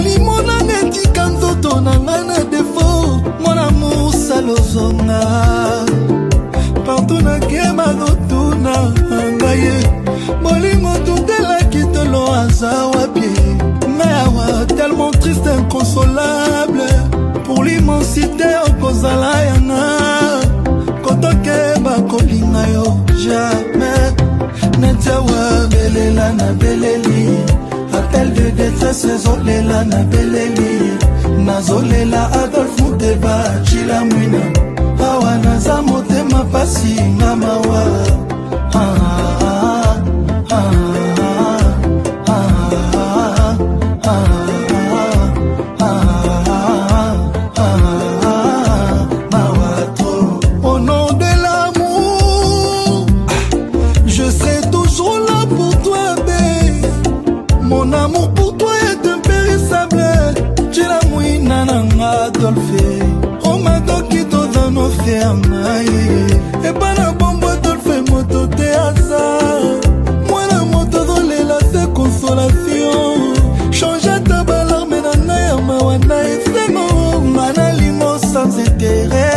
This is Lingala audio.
limona netika nzoto na nga na defo mon amour salozonga partout nakema rotuna ngaye bolingo tutelaki tolo aza wapie mais tellement triste inconsolable pour l'immensité okozala yanga kotokeba kolinga yo jamais netiawa belela na beleli appel de détresse zolela na beleli nazolela Adolphe Muteba chila mwina awa naza motema pasi nga mawa au nom de l'amour je serai toujours là pour toi babe. Mon amour pour toi est impérissable. Chila mwina nanga Adolphe omadokito dans nos fernailles et pas la bombe Adolphe moto te asa mwana moto dolela se consolation change ta balarme na naya mawana esengo mana limo sans intérêt